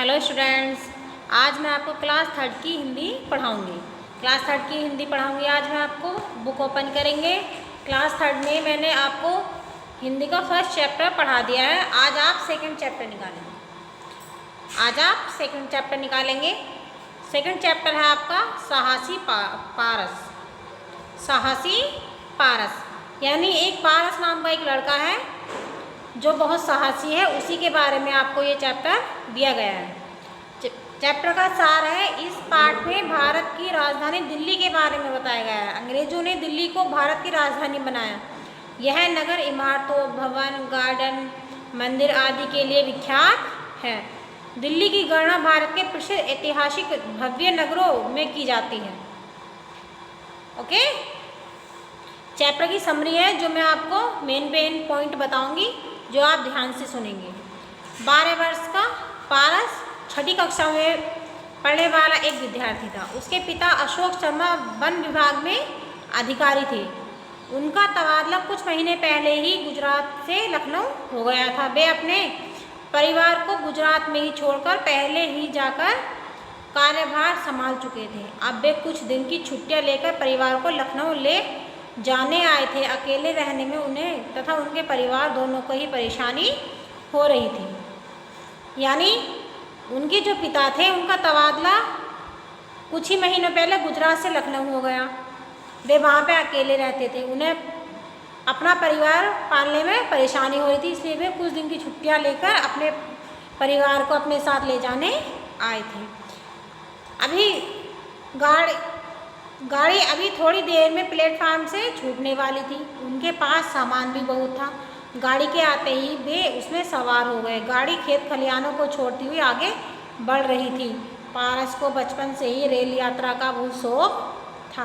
Hello students, आज मैं आपको क्लास थर्ड की हिंदी पढ़ाऊंगी। आज मैं आपको बुक ओपन करेंगे। क्लास थर्ड में मैंने आपको हिंदी का फर्स्ट चैप्टर पढ़ा दिया है। आज आप सेकंड चैप्टर निकालेंगे। सेकंड चैप्टर है आपका साहसी पारस, यानी एक पारस नाम का एक लड़का है जो बहुत साहसी है, उसी के बारे में आपको ये चैप्टर दिया गया है। चैप्टर का सार है, इस पाठ में भारत की राजधानी दिल्ली के बारे में बताया गया है। अंग्रेजों ने दिल्ली को भारत की राजधानी बनाया। यह नगर इमारतों, भवन, गार्डन, मंदिर आदि के लिए विख्यात है। दिल्ली की गणना भारत के प्रसिद्ध ऐतिहासिक भव्य नगरों में की जाती है। ओके, चैप्टर की समरी है जो मैं आपको मेन पॉइंट बताऊंगी, जो आप ध्यान से सुनेंगे। 12 वर्ष का पारस छठी कक्षा में पढ़ने वाला एक विद्यार्थी था। उसके पिता अशोक शर्मा वन विभाग में अधिकारी थे। उनका तबादला कुछ महीने पहले ही गुजरात से लखनऊ हो गया था। वे अपने परिवार को गुजरात में ही छोड़कर पहले ही जाकर कार्यभार संभाल चुके थे। अब वे कुछ दिन की छुट्टियां लेकर परिवार को लखनऊ ले जाने आए थे। अकेले रहने में उन्हें तथा उनके परिवार दोनों को ही परेशानी हो रही थी। यानी उनके जो पिता थे, उनका तबादला कुछ ही महीनों पहले गुजरात से लखनऊ हो गया। वे वहाँ पे अकेले रहते थे। उन्हें अपना परिवार पालने में परेशानी हो रही थी, इसलिए वे कुछ दिन की छुट्टियाँ लेकर अपने परिवार को अपने साथ ले जाने आए थे। अभी गाड़ी अभी थोड़ी देर में प्लेटफार्म से छूटने वाली थी। उनके पास सामान भी बहुत था। गाड़ी के आते ही वे उसमें सवार हो गए। गाड़ी खेत खलिहानों को छोड़ती हुई आगे बढ़ रही थी। पारस को बचपन से ही रेल यात्रा का बहुत शौक था।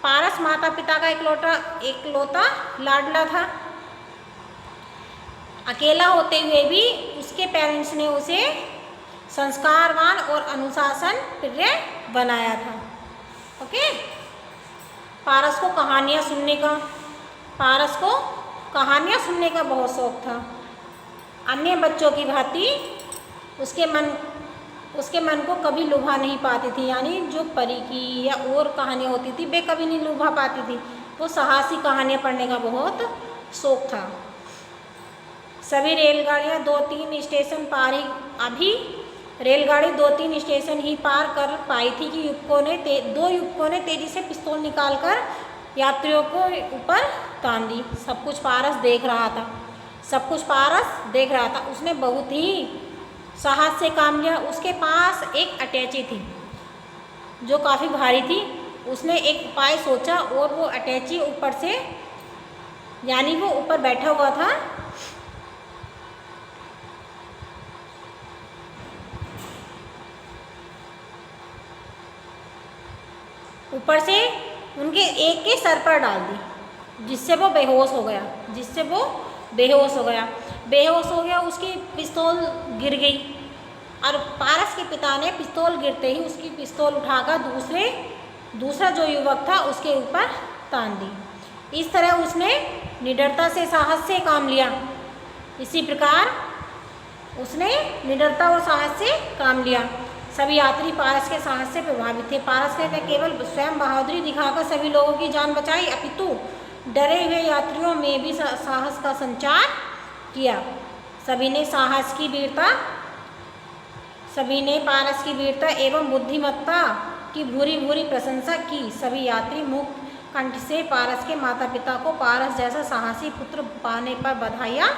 पारस माता पिता का इकलौता लाडला था। अकेला होते हुए भी उसके पेरेंट्स ने उसे संस्कारवान और अनुशासन प्रिय बनाया था। ओके, पारस को कहानियाँ सुनने का बहुत शौक था। अन्य बच्चों की भांति उसके मन को कभी लुभा नहीं पाती थी। यानी जो परी की या और कहानियाँ होती थी, वे कभी नहीं लुभा पाती थी। वो साहसी कहानियाँ पढ़ने का बहुत शौक था। सभी रेलगाड़ियाँ 2-3 स्टेशन रेलगाड़ी 2-3 स्टेशन ही पार कर पाई थी कि दो युवकों ने तेजी से पिस्तौल निकालकर यात्रियों को ऊपर तान दी। सब कुछ पारस देख रहा था। उसने बहुत ही साहस से काम लिया। उसके पास एक अटैची थी जो काफ़ी भारी थी। उसने एक उपाय सोचा और वो अटैची ऊपर से, यानी वो ऊपर बैठा हुआ था, ऊपर से उनके एक के सर पर डाल दी, जिससे वो बेहोश हो गया। उसकी पिस्तौल गिर गई और पारस के पिता ने पिस्तौल गिरते ही उसकी पिस्तौल उठाकर दूसरा जो युवक था उसके ऊपर तान दी। इस तरह उसने निडरता से, साहस से काम लिया। इसी प्रकार उसने निडरता और साहस से काम लिया। सभी यात्री पारस के साहस से प्रभावित थे। पारस ने न केवल स्वयं बहादुरी दिखाकर सभी लोगों की जान बचाई, अपितु डरे हुए यात्रियों में भी साहस का संचार किया। सभी ने पारस की वीरता एवं बुद्धिमत्ता की भूरी प्रशंसा की। सभी यात्री मुक्त कंठ से पारस के माता पिता को पारस जैसा साहसी पुत्र पाने पर बधाइयाँ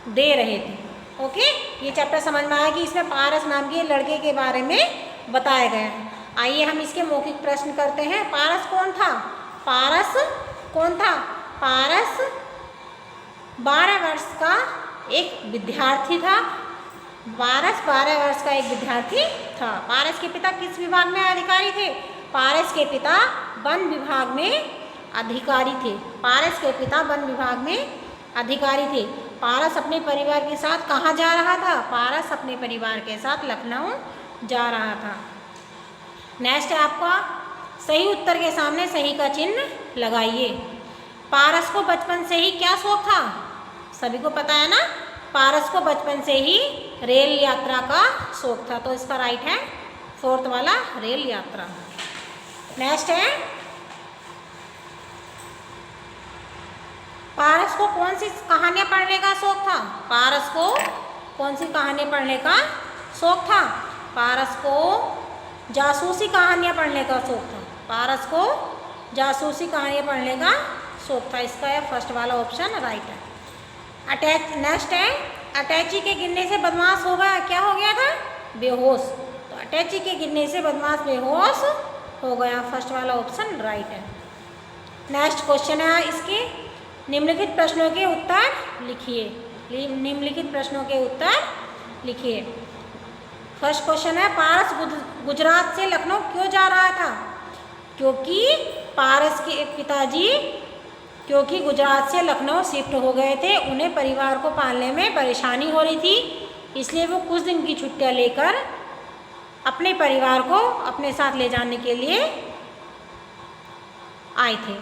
दे रहे थे। ओके, ये चैप्टर समझ में आया कि इसमें पारस नाम के लड़के के बारे में बताया गया है। आइए हम इसके मौखिक प्रश्न करते हैं। पारस कौन था? पारस 12 वर्ष का एक विद्यार्थी था। पारस के पिता किस विभाग में अधिकारी थे? पारस के पिता वन विभाग में अधिकारी थे। पारस अपने परिवार के साथ कहाँ जा रहा था? पारस अपने परिवार के साथ लखनऊ जा रहा था। नेक्स्ट है आपका सही उत्तर के सामने सही का चिन्ह लगाइए। पारस को बचपन से ही क्या शौक था? सभी को पता है ना, पारस को बचपन से ही रेल यात्रा का शौक था। तो इसका राइट है फोर्थ वाला, रेल यात्रा। नेक्स्ट है, पारस को कौन सी कहानियाँ पढ़ने का शौक था? पारस को कौन सी कहानियाँ पढ़ने का शौक था? पारस को जासूसी कहानियाँ पढ़ने का शौक था। पारस को जासूसी कहानियाँ पढ़ने का शौक था। इसका है फर्स्ट वाला ऑप्शन राइट है। नेक्स्ट है, अटैची के गिरने से बदमाश हो गया, क्या हो गया था? बेहोश। तो अटैची के गिरने से बदमाश बेहोश हो गया, फर्स्ट वाला ऑप्शन राइट है। नेक्स्ट क्वेश्चन है इसके, निम्नलिखित प्रश्नों के उत्तर लिखिए। निम्नलिखित प्रश्नों के उत्तर लिखिए। फर्स्ट क्वेश्चन है, पारस गुजरात से लखनऊ क्यों जा रहा था? क्योंकि पारस के पिताजी गुजरात से लखनऊ शिफ्ट हो गए थे, उन्हें परिवार को पालने में परेशानी हो रही थी, इसलिए वो कुछ दिन की छुट्टियां लेकर अपने परिवार को अपने साथ ले जाने के लिए आए थे।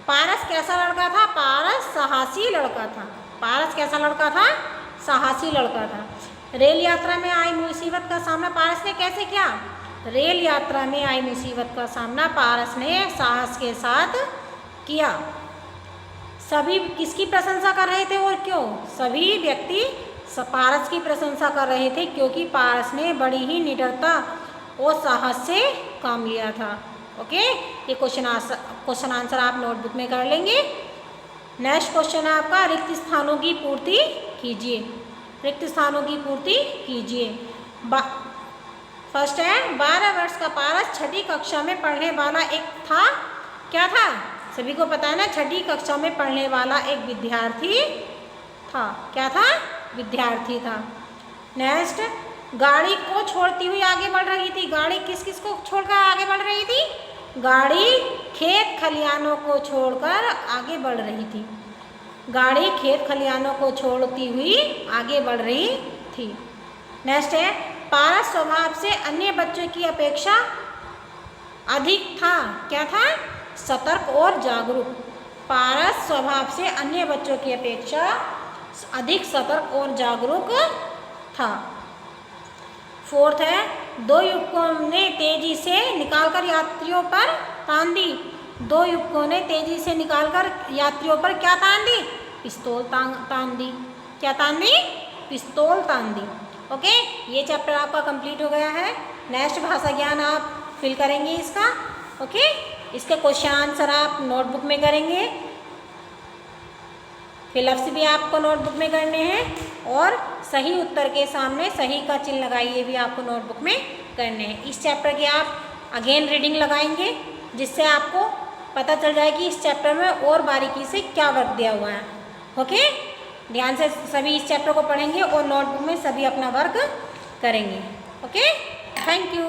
पारस कैसा लड़का था? पारस साहसी लड़का था। पारस कैसा लड़का था? साहसी लड़का था। रेल यात्रा में आई मुसीबत का सामना पारस ने कैसे किया? रेल यात्रा में आई मुसीबत का सामना पारस ने साहस के साथ किया। सभी किसकी प्रशंसा कर रहे थे और क्यों? सभी व्यक्ति पारस की प्रशंसा कर रहे थे क्योंकि पारस ने बड़ी ही निडरता और साहस से काम लिया था। ओके, ये क्वेश्चन आंसर आप नोटबुक में कर लेंगे। नेक्स्ट क्वेश्चन है आपका, रिक्त स्थानों की पूर्ति कीजिए। रिक्त स्थानों की पूर्ति कीजिए। फर्स्ट है, 12 वर्ष का पारस छठी कक्षा में पढ़ने वाला एक था, क्या था? सभी को पता है ना, छठी कक्षा में पढ़ने वाला एक विद्यार्थी था। क्या था? विद्यार्थी था। नेक्स्ट, गाड़ी को छोड़ती हुई आगे बढ़ रही थी। गाड़ी किस किस को छोड़कर आगे बढ़ रही थी? गाड़ी खेत खलिहानों को छोड़कर आगे बढ़ रही थी। गाड़ी खेत खलिहानों को छोड़ती हुई आगे बढ़ रही थी। नेक्स्ट है, पारस स्वभाव से अन्य बच्चों की अपेक्षा अधिक था, क्या था? सतर्क और जागरूक। पारस स्वभाव से अन्य बच्चों की अपेक्षा अधिक सतर्क और जागरूक था। फोर्थ है, दो युवकों ने तेजी से निकालकर यात्रियों पर तान दी। दो युवकों ने तेजी से निकालकर यात्रियों पर क्या तान दी? पिस्तौल तान दी। क्या तान दी? पिस्तौल तान दी। ओके, ये चैप्टर आपका कंप्लीट हो गया है। नेक्स्ट भाषा ज्ञान आप फिल करेंगे इसका। ओके, इसके क्वेश्चन आंसर आप नोटबुक में करेंगे। फिलअप्स भी आपको नोटबुक में करने हैं और सही उत्तर के सामने सही का चिन्ह लगाइए भी आपको नोटबुक में करने हैं। इस चैप्टर की आप अगेन रीडिंग लगाएंगे जिससे आपको पता चल जाए कि इस चैप्टर में और बारीकी से क्या वर्क दिया हुआ है। ओके, ध्यान से सभी इस चैप्टर को पढ़ेंगे और नोटबुक में सभी अपना वर्क करेंगे। Okay, thank you.